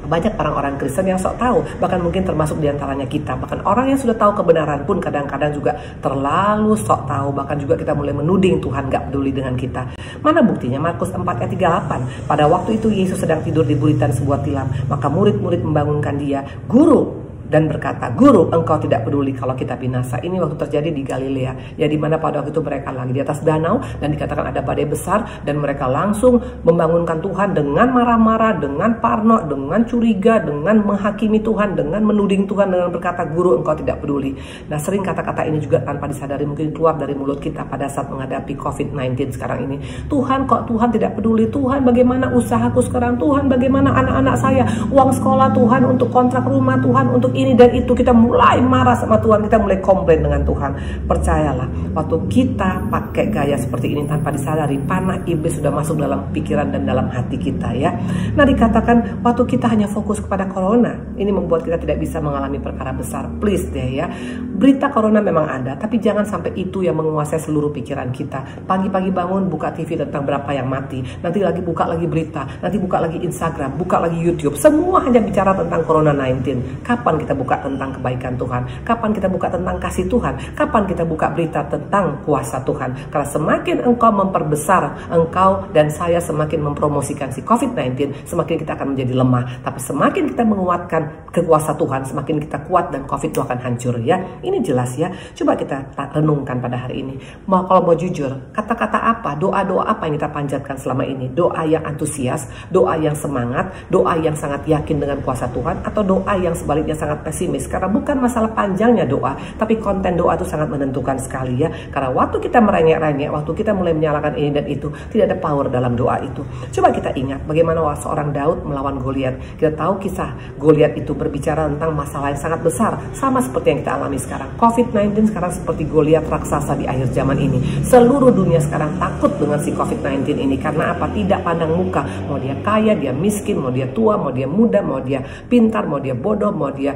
banyak orang-orang Kristen yang sok tahu, bahkan mungkin termasuk diantaranya kita. Bahkan orang yang sudah tahu kebenaran pun kadang-kadang juga terlalu sok tahu. Bahkan juga kita mulai menuding Tuhan gak peduli dengan kita. Mana buktinya? Markus 4 ayat 38. Pada waktu itu Yesus sedang tidur di buritan sebuah tilam, maka murid-murid membangunkan Dia, Guru, dan berkata, Guru, engkau tidak peduli kalau kita binasa. Ini waktu terjadi di Galilea, ya, di mana pada waktu itu mereka lagi di atas danau, dan dikatakan ada badai besar, dan mereka langsung membangunkan Tuhan dengan marah-marah, dengan parno, dengan curiga, dengan menghakimi Tuhan, dengan menuding Tuhan, dengan berkata, Guru, engkau tidak peduli. Nah, sering kata-kata ini juga tanpa disadari mungkin keluar dari mulut kita pada saat menghadapi COVID-19 sekarang ini. Tuhan, kok Tuhan tidak peduli? Tuhan, bagaimana usahaku sekarang? Tuhan, bagaimana anak-anak saya? Uang sekolah Tuhan, untuk kontrak rumah Tuhan, untuk ini dan itu. Kita mulai marah sama Tuhan, kita mulai komplain dengan Tuhan. Percayalah, waktu kita pakai gaya seperti ini tanpa disadari, panah iblis sudah masuk dalam pikiran dan dalam hati kita ya. Nah, dikatakan waktu kita hanya fokus kepada corona, ini membuat kita tidak bisa mengalami perkara besar. Please deh ya, berita corona memang ada, tapi jangan sampai itu yang menguasai seluruh pikiran kita. Pagi-pagi bangun buka TV tentang berapa yang mati, nanti lagi buka lagi berita, nanti buka lagi Instagram, buka lagi YouTube, semua hanya bicara tentang Corona 19. Kapan kita kita buka tentang kebaikan Tuhan? Kapan kita buka tentang kasih Tuhan? Kapan kita buka berita tentang kuasa Tuhan? Karena semakin engkau memperbesar, engkau dan saya semakin mempromosikan si COVID-19, semakin kita akan menjadi lemah. Tapi semakin kita menguatkan kuasa Tuhan, semakin kita kuat dan COVID itu akan hancur ya. Ini jelas ya. Coba kita renungkan pada hari ini. Kalau mau jujur, kata-kata apa, doa-doa apa yang kita panjatkan selama ini? Doa yang antusias, doa yang semangat, doa yang sangat yakin dengan kuasa Tuhan, atau doa yang sebaliknya sangat pesimis? Karena bukan masalah panjangnya doa, tapi konten doa itu sangat menentukan sekali ya. Karena waktu kita merengek-rengek, waktu kita mulai menyalakan ini dan itu, tidak ada power dalam doa itu. Coba kita ingat bagaimana seorang Daud melawan Goliat. Kita tahu kisah Goliat itu berbicara tentang masalah yang sangat besar, sama seperti yang kita alami sekarang. COVID-19 sekarang seperti Goliat raksasa di akhir zaman ini. Seluruh dunia sekarang takut dengan si COVID-19 ini. Karena apa? Tidak pandang muka. Mau dia kaya, dia miskin, mau dia tua, mau dia muda, mau dia pintar, mau dia bodoh, mau dia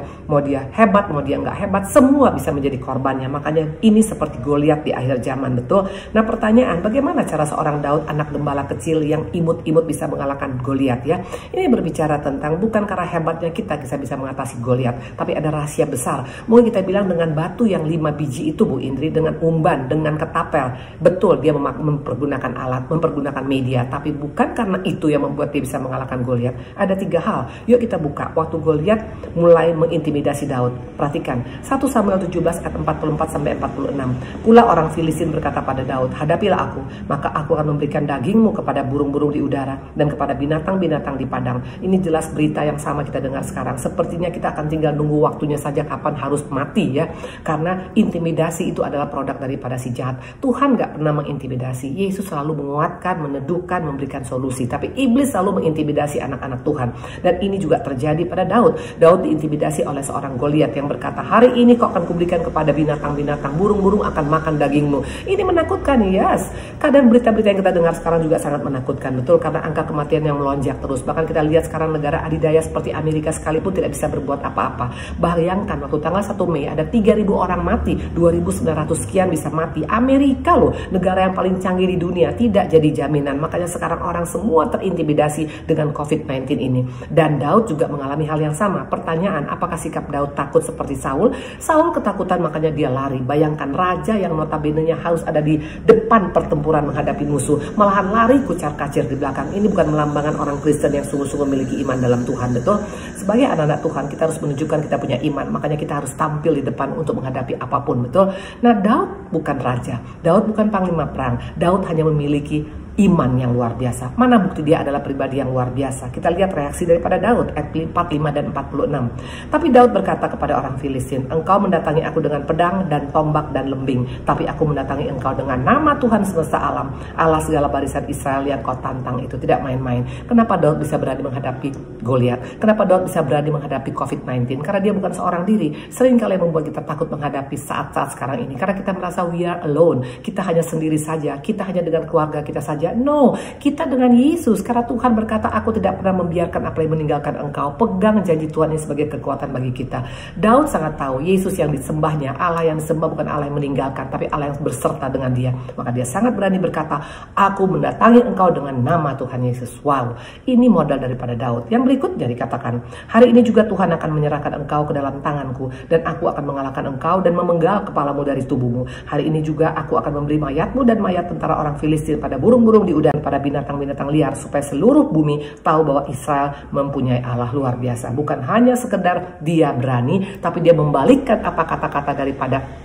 hebat, mau dia nggak hebat, semua bisa menjadi korbannya. Makanya ini seperti Goliat di akhir zaman, betul. Nah pertanyaan, bagaimana cara seorang Daud, anak gembala kecil yang imut-imut bisa mengalahkan Goliat ya? Ini berbicara tentang bukan karena hebatnya kita bisa mengatasi Goliat, tapi ada rahasia besar. Mungkin kita bilang dengan batu yang 5 biji itu Bu Indri, dengan umban, dengan ketapel, betul dia mempergunakan alat, mempergunakan media, tapi bukan karena itu yang membuat dia bisa mengalahkan Goliat. Ada 3 hal. Yuk kita buka. Waktu Goliat mulai mengintimidasi Daud, perhatikan 1 Samuel 17 ayat 44 sampai 46. Pula orang Filistin berkata pada Daud, hadapilah aku, maka aku akan memberikan dagingmu kepada burung-burung di udara dan kepada binatang-binatang di padang. Ini jelas berita yang sama kita dengar sekarang. Sepertinya kita akan tinggal nunggu waktunya saja kapan harus mati ya. Karena intimidasi itu adalah produk daripada si jahat. Tuhan gak pernah mengintimidasi. Yesus selalu menguatkan, meneduhkan, memberikan solusi. Tapi iblis selalu mengintimidasi anak-anak Tuhan. Dan ini juga terjadi pada Daud. Daud diintimidasi oleh seorang Goliat yang berkata, hari ini kau akan kuberikan kepada binatang-binatang, burung-burung akan makan dagingmu. Ini menakutkan, yes. Kadang berita-berita yang kita dengar sekarang juga sangat menakutkan, betul, karena angka kematian yang melonjak terus. Bahkan kita lihat sekarang negara adidaya seperti Amerika sekalipun tidak bisa berbuat apa-apa. Bayangkan waktu tanggal 1 Mei ada 3.000 orang mati, 2.900 sekian bisa mati. Amerika loh, negara yang paling canggih di dunia, tidak jadi jaminan. Makanya sekarang orang semua terintimidasi dengan COVID-19 ini. Dan Daud juga mengalami hal yang sama. Pertanyaan, apakah sikap Daud takut seperti Saul? Saul ketakutan makanya dia lari. Bayangkan raja yang notabene-nya harus ada di depan pertempuran menghadapi musuh, malahan lari kucar-kacir di belakang. Ini bukan melambangkan orang Kristen yang sungguh-sungguh memiliki iman dalam Tuhan, betul? Sebagai anak-anak Tuhan kita harus menunjukkan kita punya iman. Makanya kita harus tampil di depan untuk menghadapi apapun, betul? Nah Daud bukan raja, Daud bukan panglima perang. Daud hanya memiliki iman yang luar biasa. Mana bukti dia adalah pribadi yang luar biasa? Kita lihat reaksi daripada Daud ayat 45 dan 46. Tapi Daud berkata kepada orang Filistin, engkau mendatangi aku dengan pedang dan tombak dan lembing, tapi aku mendatangi engkau dengan nama Tuhan semesta alam, Allah segala barisan Israel yang kau tantang. Itu tidak main-main. Kenapa Daud bisa berani menghadapi Goliat? Kenapa Daud bisa berani menghadapi COVID-19? Karena dia bukan seorang diri. Sering kali yang membuat kita takut menghadapi saat-saat sekarang ini, karena kita merasa we are alone. Kita hanya sendiri saja, kita hanya dengan keluarga kita saja. No, kita dengan Yesus. Karena Tuhan berkata, aku tidak pernah membiarkan apa yang meninggalkan engkau. Pegang janji Tuhan ini sebagai kekuatan bagi kita. Daud sangat tahu Yesus yang disembahnya, Allah yang disembah bukan Allah yang meninggalkan, tapi Allah yang berserta dengan dia. Maka dia sangat berani berkata, aku mendatangi engkau dengan nama Tuhan Yesus. Wow, ini modal daripada Daud. Yang berikutnya dikatakan, hari ini juga Tuhan akan menyerahkan engkau ke dalam tanganku, dan aku akan mengalahkan engkau dan memenggal kepalamu dari tubuhmu. Hari ini juga aku akan memberi mayatmu dan mayat tentara orang Filistin pada burung-burung di udara, pada binatang-binatang liar, supaya seluruh bumi tahu bahwa Israel mempunyai Allah luar biasa. Bukan hanya sekedar dia berani, tapi dia membalikkan apa kata-kata daripada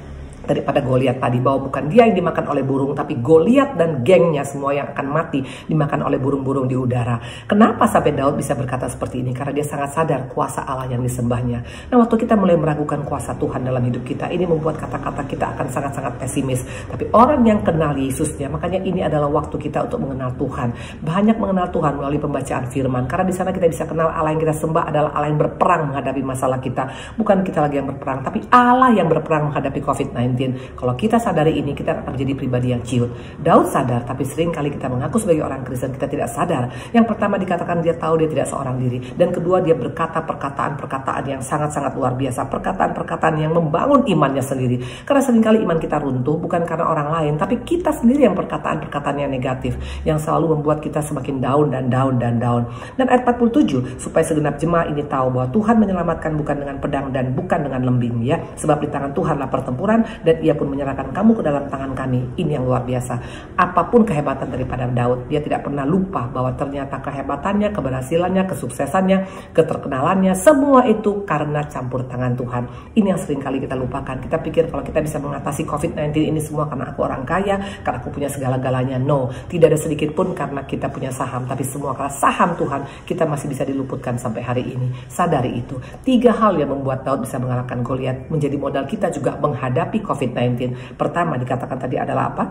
Goliat tadi, bahwa bukan dia yang dimakan oleh burung, tapi Goliat dan gengnya semua yang akan mati dimakan oleh burung-burung di udara. Kenapa sampai Daud bisa berkata seperti ini? Karena dia sangat sadar kuasa Allah yang disembahnya. Nah, waktu kita mulai meragukan kuasa Tuhan dalam hidup kita, ini membuat kata-kata kita akan sangat-sangat pesimis. Tapi orang yang kenal Yesusnya, makanya ini adalah waktu kita untuk mengenal Tuhan. Banyak mengenal Tuhan melalui pembacaan firman. Karena di sana kita bisa kenal Allah yang kita sembah adalah Allah yang berperang menghadapi masalah kita. Bukan kita lagi yang berperang, tapi Allah yang berperang menghadapi COVID-19. Kalau kita sadari ini, kita akan menjadi pribadi yang ciut. Daud sadar, tapi sering kali kita mengaku sebagai orang Kristen, kita tidak sadar. Yang pertama dikatakan dia tahu dia tidak seorang diri. Dan kedua, dia berkata perkataan-perkataan yang sangat-sangat luar biasa. Perkataan-perkataan yang membangun imannya sendiri. Karena seringkali iman kita runtuh bukan karena orang lain, tapi kita sendiri yang perkataan-perkataan yang negatif, yang selalu membuat kita semakin down dan down dan down. Dan ayat 47, supaya segenap jemaah ini tahu bahwa Tuhan menyelamatkan bukan dengan pedang dan bukan dengan lembing, ya. Sebab di tangan Tuhanlah pertempuran, dan ia pun menyerahkan kamu ke dalam tangan kami. Ini yang luar biasa. Apapun kehebatan daripada Daud, dia tidak pernah lupa bahwa ternyata kehebatannya, keberhasilannya, kesuksesannya, keterkenalannya, semua itu karena campur tangan Tuhan. Ini yang sering kali kita lupakan. Kita pikir kalau kita bisa mengatasi COVID-19 ini semua karena aku orang kaya, karena aku punya segala-galanya. No, tidak ada sedikit pun karena kita punya saham, tapi semua karena saham Tuhan kita masih bisa diluputkan sampai hari ini. Sadari itu. 3 hal yang membuat Daud bisa mengalahkan Goliat menjadi modal kita juga menghadapi COVID-19. Pertama dikatakan tadi adalah apa?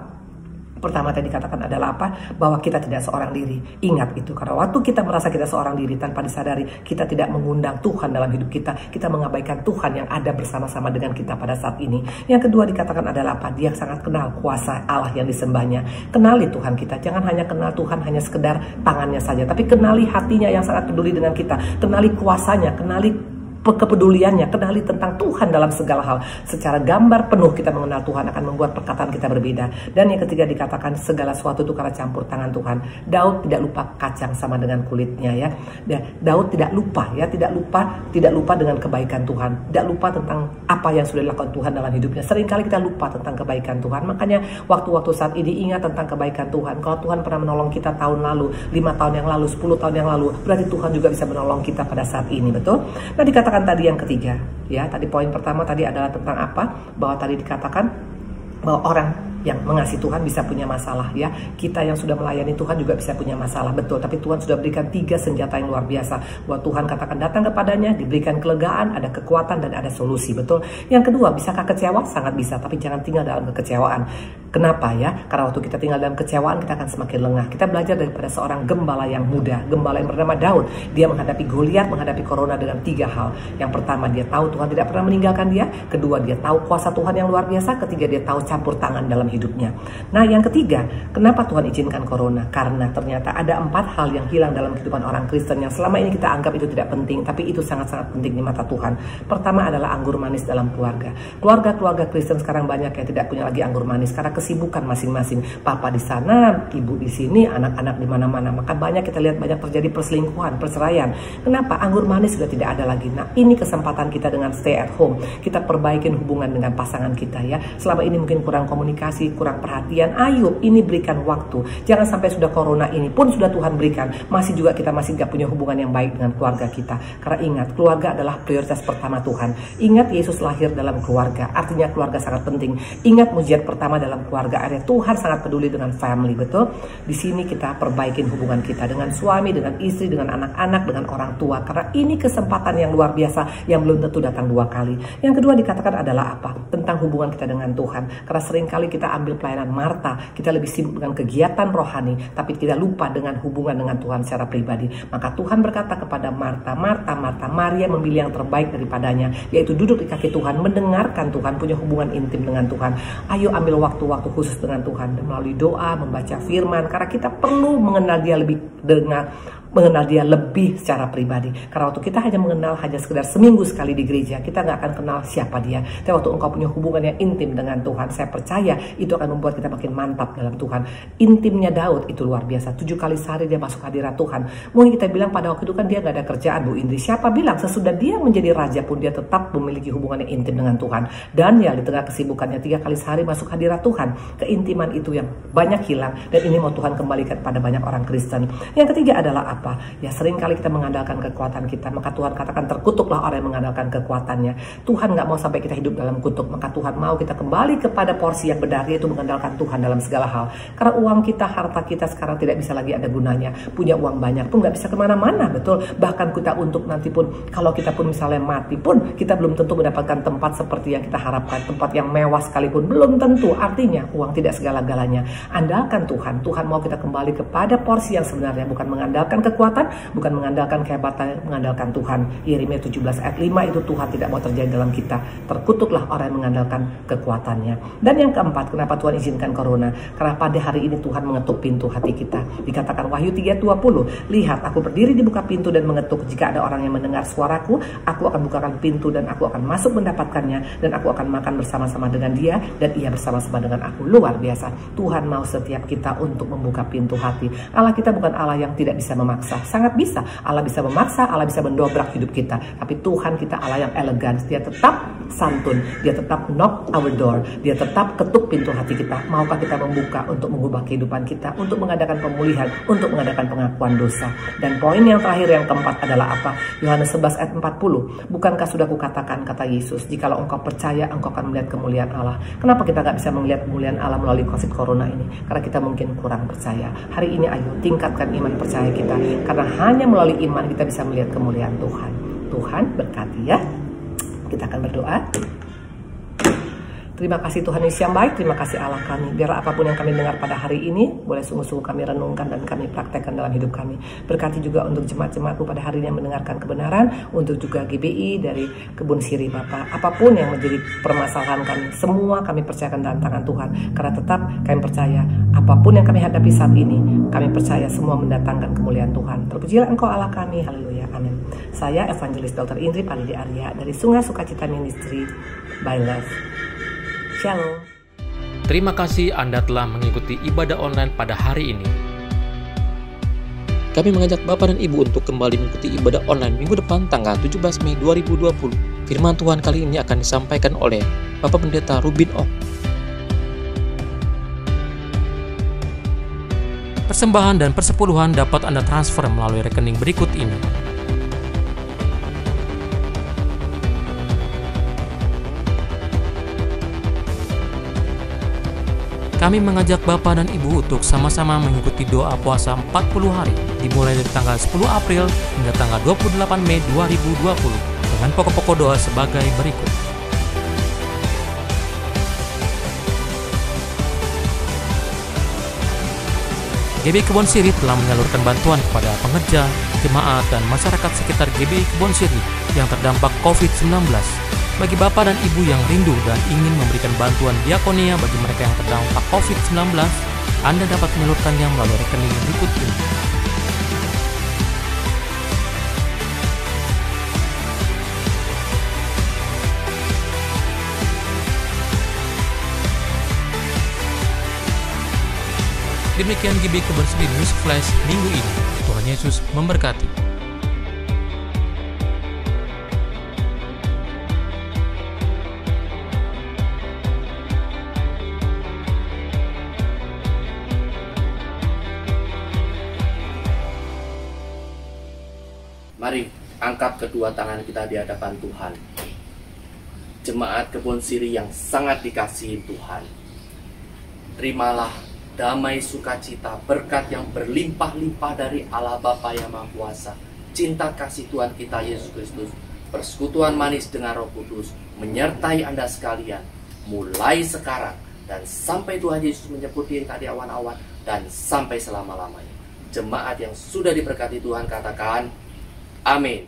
Bahwa kita tidak seorang diri. Ingat itu, karena waktu kita merasa kita seorang diri tanpa disadari, kita tidak mengundang Tuhan dalam hidup kita. Kita mengabaikan Tuhan yang ada bersama-sama dengan kita pada saat ini. Yang kedua dikatakan adalah apa? Dia sangat kenal kuasa Allah yang disembahnya. Kenali Tuhan kita. Jangan hanya kenal Tuhan hanya sekedar tangannya saja, tapi kenali hatinya yang sangat peduli dengan kita. Kenali kuasanya, kenali kepeduliannya, kenali tentang Tuhan dalam segala hal. Secara gambar penuh kita mengenal Tuhan akan membuat perkataan kita berbeda. Dan yang ketiga dikatakan segala sesuatu itu karena campur tangan Tuhan. Daud tidak lupa kacang sama dengan kulitnya, ya. Daud tidak lupa, ya, tidak lupa dengan kebaikan Tuhan, tidak lupa tentang apa yang sudah dilakukan Tuhan dalam hidupnya. Seringkali kita lupa tentang kebaikan Tuhan. Makanya waktu-waktu saat ini ingat tentang kebaikan Tuhan. Kalau Tuhan pernah menolong kita tahun lalu, 5 tahun yang lalu, 10 tahun yang lalu, berarti Tuhan juga bisa menolong kita pada saat ini, betul? Nah, dikatakan tadi yang ketiga, ya, tadi poin pertama tadi adalah tentang apa? Bahwa tadi dikatakan bahwa orang yang mengasihi Tuhan bisa punya masalah, ya. Kita yang sudah melayani Tuhan juga bisa punya masalah, betul. Tapi Tuhan sudah berikan 3 senjata yang luar biasa. Bahwa Tuhan katakan datang kepadanya, diberikan kelegaan, ada kekuatan dan ada solusi, betul. Yang kedua, bisakah kecewa? Sangat bisa, tapi jangan tinggal dalam kekecewaan. Kenapa, ya? Karena waktu kita tinggal dalam kecewaan, kita akan semakin lengah. Kita belajar daripada seorang gembala yang muda, gembala yang bernama Daud. Dia menghadapi Goliat, menghadapi corona dengan 3 hal. Yang pertama, dia tahu Tuhan tidak pernah meninggalkan dia. Kedua, dia tahu kuasa Tuhan yang luar biasa. Ketiga, dia tahu campur tangan dalam hidupnya. Nah, yang ketiga, kenapa Tuhan izinkan corona? Karena ternyata ada 4 hal yang hilang dalam kehidupan orang Kristen yang selama ini kita anggap itu tidak penting, tapi itu sangat-sangat penting di mata Tuhan. Pertama adalah anggur manis dalam keluarga. Keluarga-keluarga Kristen sekarang banyak yang tidak punya lagi anggur manis karena kesibukan masing-masing. Papa di sana, ibu di sini, anak-anak di mana-mana. Maka banyak kita lihat banyak terjadi perselingkuhan, perceraian. Kenapa? Anggur manis sudah tidak ada lagi. Nah, ini kesempatan kita dengan stay at home. Kita perbaikin hubungan dengan pasangan kita, ya. Selama ini mungkin kurang komunikasi, kurang perhatian. Ayo, ini berikan waktu. Jangan sampai sudah corona ini pun sudah Tuhan berikan, masih juga kita masih gak punya hubungan yang baik dengan keluarga kita. Karena ingat, keluarga adalah prioritas pertama Tuhan. Ingat, Yesus lahir dalam keluarga, artinya keluarga sangat penting. Ingat, mujizat pertama dalam keluarga, artinya Tuhan sangat peduli dengan family, betul? Di sini kita perbaikin hubungan kita dengan suami, dengan istri, dengan anak-anak, dengan orang tua. Karena ini kesempatan yang luar biasa yang belum tentu datang 2 kali. Yang kedua dikatakan adalah apa? Tentang hubungan kita dengan Tuhan. Karena seringkali kita ambil pelayanan Marta, kita lebih sibuk dengan kegiatan rohani, tapi tidak lupa dengan hubungan dengan Tuhan secara pribadi. Maka Tuhan berkata kepada Marta, Marta, Marta, Maria memilih yang terbaik daripadanya, yaitu duduk di kaki Tuhan, mendengarkan Tuhan, punya hubungan intim dengan Tuhan. Ayo ambil waktu-waktu khusus dengan Tuhan, melalui doa, membaca firman, karena kita perlu mengenal Dia lebih secara pribadi. Karena waktu kita hanya mengenal hanya sekedar seminggu sekali di gereja, kita nggak akan kenal siapa Dia. Tapi waktu engkau punya hubungan yang intim dengan Tuhan, saya percaya itu akan membuat kita makin mantap dalam Tuhan. Intimnya Daud itu luar biasa. 7 kali sehari dia masuk hadirat Tuhan. Mungkin kita bilang pada waktu itu kan dia nggak ada kerjaan, Bu Indri. Siapa bilang sesudah dia menjadi raja pun dia tetap memiliki hubungan yang intim dengan Tuhan. Daniel di tengah kesibukannya 3 kali sehari masuk hadirat Tuhan. Keintiman itu yang banyak hilang, dan ini mau Tuhan kembalikan pada banyak orang Kristen. Yang ketiga adalah apa? Ya, sering kali kita mengandalkan kekuatan kita, maka Tuhan katakan terkutuklah orang yang mengandalkan kekuatannya. Tuhan nggak mau sampai kita hidup dalam kutuk, maka Tuhan mau kita kembali kepada porsi yang benar, yaitu mengandalkan Tuhan dalam segala hal. Karena uang kita, harta kita sekarang tidak bisa lagi ada gunanya. Punya uang banyak pun nggak bisa kemana-mana, betul. Bahkan kita untuk nanti pun, kalau kita pun misalnya mati pun, kita belum tentu mendapatkan tempat seperti yang kita harapkan, tempat yang mewah sekalipun, belum tentu. Artinya uang tidak segala-galanya. Andalkan Tuhan. Tuhan mau kita kembali kepada porsi yang sebenarnya, bukan mengandalkan kekuatan, bukan mengandalkan kehebatan, mengandalkan Tuhan. Yeremia 17 ayat 5 itu Tuhan tidak mau terjadi dalam kita. Terkutuklah orang yang mengandalkan kekuatannya. Dan yang keempat, kenapa Tuhan izinkan corona? Karena pada hari ini Tuhan mengetuk pintu hati kita. Dikatakan Wahyu 3:20, lihat aku berdiri di buka pintu dan mengetuk. Jika ada orang yang mendengar suaraku, aku akan bukakan pintu dan aku akan masuk mendapatkannya, dan aku akan makan bersama-sama dengan dia dan ia bersama-sama dengan aku. Luar biasa. Tuhan mau setiap kita untuk membuka pintu hati. Allah kita bukan Allah yang tidak bisa memaksa. Sangat bisa. Allah bisa memaksa, Allah bisa mendobrak hidup kita. Tapi Tuhan kita Allah yang elegan. Dia tetap santun, dia tetap knock our door, dia tetap ketuk pintu hati kita. Maukah kita membuka untuk mengubah kehidupan kita, untuk mengadakan pemulihan, untuk mengadakan pengakuan dosa. Dan poin yang terakhir, yang keempat adalah apa? Yohanes 11 ayat 40. Bukankah sudah kukatakan, kata Yesus, jikalau engkau percaya, engkau akan melihat kemuliaan Allah. Kenapa kita gak bisa melihat kemuliaan Allah melalui COVID Corona ini? Karena kita mungkin kurang percaya. Hari ini ayo tingkatkan iman percaya kita, karena hanya melalui iman kita bisa melihat kemuliaan Tuhan. Tuhan berkati ya. Kita akan berdoa. Terima kasih Tuhan Yesus yang baik, terima kasih Allah kami. Biar apapun yang kami dengar pada hari ini, boleh sungguh-sungguh kami renungkan dan kami praktekkan dalam hidup kami. Berkati juga untuk jemaat-jemaatku pada hari ini yang mendengarkan kebenaran, untuk juga GBI dari Kebun Siri Bapak. Apapun yang menjadi permasalahan kami, semua kami percayakan dalam tangan Tuhan. Karena tetap kami percaya, apapun yang kami hadapi saat ini, kami percaya semua mendatangkan kemuliaan Tuhan. Terpujilah Engkau Allah kami, haleluya, amin. Saya Evangelis Dr. Indri Palidi Arya dari Sungai Sukacita Ministry by Love. Shalom. Terima kasih Anda telah mengikuti ibadah online pada hari ini. Kami mengajak Bapak dan Ibu untuk kembali mengikuti ibadah online minggu depan tanggal 17 Mei 2020. Firman Tuhan kali ini akan disampaikan oleh Bapak Pendeta Rubin Ok. Persembahan dan persepuluhan dapat Anda transfer melalui rekening berikut ini. Kami mengajak Bapak dan Ibu untuk sama-sama mengikuti doa puasa 40 hari, dimulai dari tanggal 10 April hingga tanggal 28 Mei 2020, dengan pokok-pokok doa sebagai berikut. GBI Kebon Siri telah menyalurkan bantuan kepada pengerja, jemaat, dan masyarakat sekitar GBI Kebon Siri yang terdampak COVID-19. Bagi Bapak dan Ibu yang rindu dan ingin memberikan bantuan diakonia bagi mereka yang terdampak COVID-19, Anda dapat menyalurkannya melalui rekening berikut ini. Demikian GBI Kebon Siri News Flash minggu ini. Tuhan Yesus memberkati. Mari angkat kedua tangan kita di hadapan Tuhan. Jemaat Kebon Siri yang sangat dikasihi Tuhan, terimalah damai sukacita, berkat yang berlimpah-limpah dari Allah Bapa yang Maha Kuasa, cinta kasih Tuhan kita Yesus Kristus, persekutuan manis dengan Roh Kudus menyertai Anda sekalian, mulai sekarang dan sampai Tuhan Yesus menjemput diri tadi awan-awan, dan sampai selama-lamanya. Jemaat yang sudah diberkati Tuhan katakan, amin.